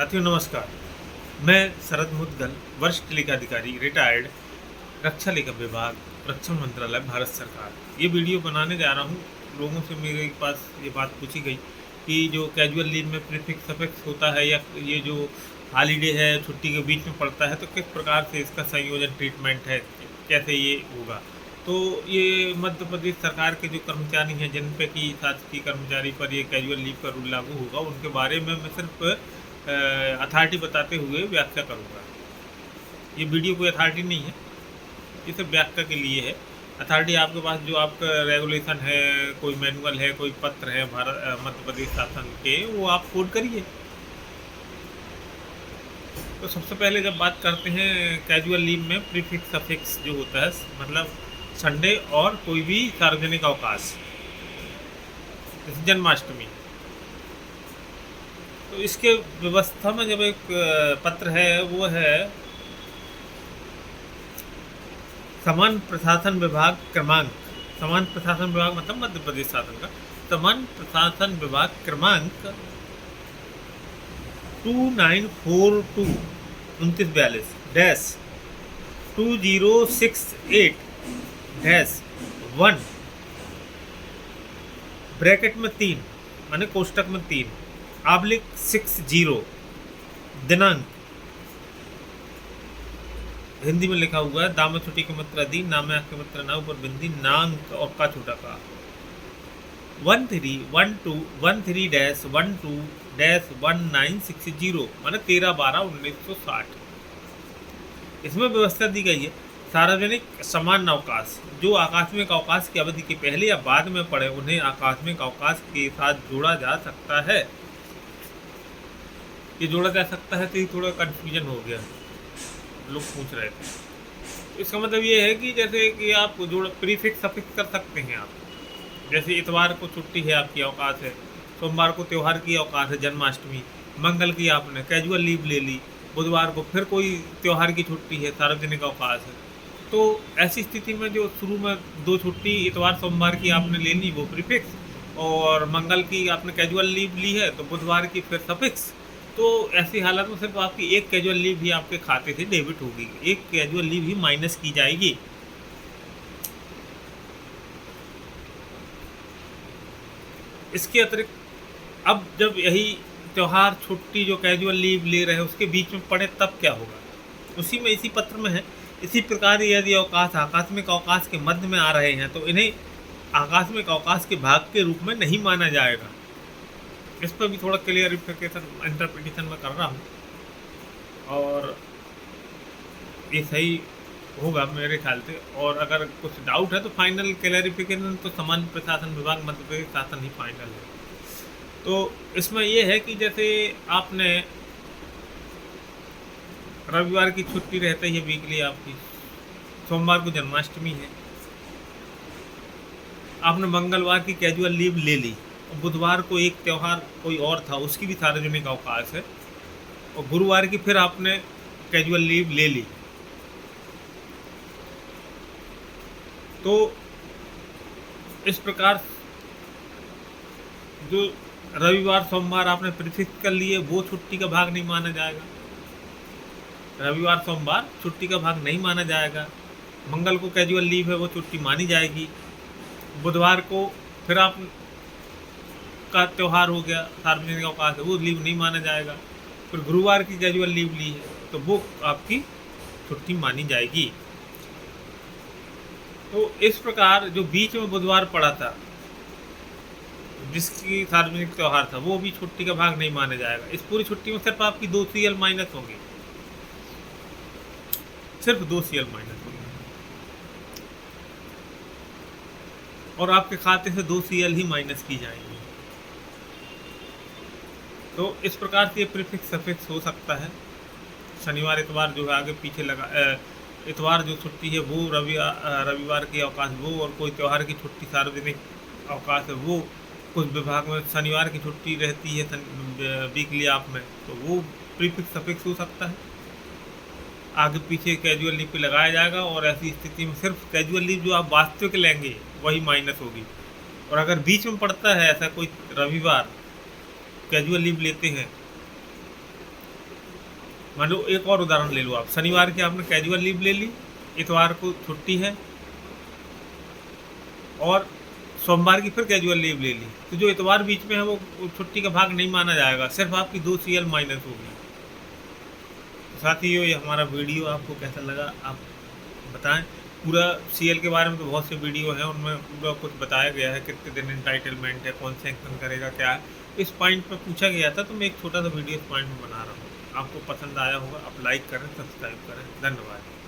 साथियों नमस्कार। मैं शरद मुद्गल, वरिष्ठ लेखा अधिकारी, रिटायर्ड, रक्षा लेखा विभाग, रक्षा मंत्रालय, भारत सरकार। ये वीडियो बनाने जा रहा हूँ। लोगों से मेरे पास ये बात पूछी गई कि जो कैजुअल लीव में प्रीफिक्स सफिक्स होता है या ये जो हॉलीडे है, छुट्टी के बीच में पड़ता है, तो किस प्रकार से इसका संयोजन ट्रीटमेंट है, कैसे ये होगा। तो ये मध्य प्रदेश सरकार के जो कर्मचारी हैं जिन पे कि शासकीय कर्मचारी पर ये कैजुअल लीव का रूल लागू होगा, उनके बारे में मैं सिर्फ अथॉरिटी बताते हुए व्याख्या करूँगा। ये वीडियो कोई अथॉरिटी नहीं है, ये सिर्फ व्याख्या के लिए है। अथॉरिटी आपके पास जो आपका रेगुलेशन है, कोई मैनुअल है, कोई पत्र है भारत मध्य प्रदेश शासन के, वो आप कोड करिए। तो सबसे पहले जब बात करते हैं कैजुअल लीव में प्रीफिक्स सफिक्स जो होता है, मतलब संडे और कोई भी सार्वजनिक अवकाश, जैसे जन्माष्टमी, तो इसके व्यवस्था में जब एक पत्र है, वो है समान प्रशासन विभाग क्रमांक, समान प्रशासन विभाग मतलब मध्य प्रदेश शासन का समान प्रशासन विभाग क्रमांक 2942 2942 डैश 2068 डैश 1 ब्रैकेट में 3 माने कोष्टक में 3 /60 दिनांक, हिंदी में लिखा हुआ है दाम छुट्टी की मात्रा दी, नाम की मात्रा ना ऊपर बिंदी नांक और का छोटा का 13-12-1960 माने 13/12/1960। इसमें व्यवस्था दी गई है सार्वजनिक समान अवकाश जो आकस्मिक अवकाश की अवधि के पहले या बाद में पड़े, उन्हें आकस्मिक अवकाश के साथ जोड़ा जा सकता है। ये जोड़ा जा सकता है तो ये थोड़ा कन्फ्यूजन हो गया, लोग पूछ रहे थे। इसका मतलब ये है कि जैसे कि आप जोड़ प्रीफिक्स सफिक्स कर सकते हैं आप। जैसे इतवार को छुट्टी है, आपकी अवकाश है, सोमवार को त्यौहार की अवकाश है जन्माष्टमी, मंगल की आपने कैजुअल लीव ले ली, बुधवार को फिर कोई त्यौहार की छुट्टी है, सार्वजनिक अवकाश है। तो ऐसी स्थिति में जो शुरू में 2 छुट्टी इतवार सोमवार की आपने ले ली वो प्रीफिक्स, और मंगल की आपने कैजुअल लीव ली है तो बुधवार की फिर सफिक्स। तो ऐसी हालत में सिर्फ आपकी एक कैजुअल लीव भी आपके खाते से डेबिट होगी, एक कैजुअल लीव ही माइनस की जाएगी। इसके अतिरिक्त अब जब यही त्यौहार छुट्टी जो कैजुअल लीव ले रहे हैं उसके बीच में पड़े तब क्या होगा, उसी में इसी पत्र में है। इसी प्रकार यदि अवकाश आकस्मिक अवकाश के मध्य में आ रहे हैं तो इन्हें आकस्मिक अवकाश के भाग के रूप में नहीं माना जाएगा। इस पर भी थोड़ा क्लियरिफिकेशन इंटरप्रिटेशन में कर रहा हूँ और ये सही होगा मेरे ख्याल से। और अगर कुछ डाउट है तो फाइनल क्लियरिफिकेशन तो समान प्रशासन विभाग मध्य प्रदेश शासन ही फाइनल है। तो इसमें यह है कि जैसे आपने रविवार की छुट्टी रहती है वीकली आपकी, सोमवार को जन्माष्टमी है, आपने मंगलवार की कैजुअल लीव ले ली, और बुधवार को एक त्यौहार कोई और था उसकी भी सार्वजनिक अवकाश है, और गुरुवार की फिर आपने कैजुअल लीव ले ली। तो इस प्रकार जो रविवार सोमवार आपने प्रीफिक्स कर लिए वो छुट्टी का भाग नहीं माना जाएगा, रविवार सोमवार छुट्टी का भाग नहीं माना जाएगा। मंगल को कैजुअल लीव है वो छुट्टी मानी जाएगी, बुधवार को फिर आप का त्यौहार हो गया, सार्वजनिक अवकाश है, वो लीव नहीं माना जाएगा। फिर गुरुवार की कैजुअल लीव ली है तो वो आपकी छुट्टी मानी जाएगी। तो इस प्रकार जो बीच में बुधवार पड़ा था जिसकी सार्वजनिक त्यौहार था वो भी छुट्टी का भाग नहीं माना जाएगा। इस पूरी छुट्टी में सिर्फ आपकी 2 CL माइनस होंगी, सिर्फ 2 CL माइनस होंगी, और आपके खाते से 2 CL ही माइनस की जाएंगी। तो इस प्रकार से प्रीफिक्स सफिक्स हो सकता है। शनिवार इतवार जो है आगे पीछे लगा, इतवार जो छुट्टी है वो रविवार की अवकाश वो, और कोई त्यौहार की छुट्टी सार्वजनिक अवकाश है वो, कुछ विभाग में शनिवार की छुट्टी रहती है वीकली आप में, तो वो प्रीफिक्स सफिक्स हो सकता है। आगे पीछे कैजुअल लीव पे लगाया जाएगा, और ऐसी स्थिति में सिर्फ कैजुअल लीव जो आप वास्तविक लेंगे वही माइनस होगी। और अगर बीच में पड़ता है ऐसा कोई रविवार कैजुअल लीव लेते हैं मान लो एक और उदाहरण ले लो आप, शनिवार की आपने कैजुअल लीव ले ली, इतवार को छुट्टी है और सोमवार की फिर कैजुअल लीव ले ली, तो जो इतवार बीच में है वो छुट्टी का भाग नहीं माना जाएगा, सिर्फ आपकी 2 CL माइनस होगी। तो साथियों, ये हमारा वीडियो आपको कैसा लगा आप बताएं। पूरा CL के बारे में तो बहुत से वीडियो हैं, उनमें पूरा कुछ बताया गया है, कितने दिन इंटाइटलमेंट है, कौन सैंक्शन करेगा, क्या है। इस पॉइंट पर पूछा गया था तो मैं एक छोटा सा वीडियो इस पॉइंट में बना रहा हूँ। आपको पसंद आया होगा, आप लाइक करें, सब्सक्राइब करें। धन्यवाद।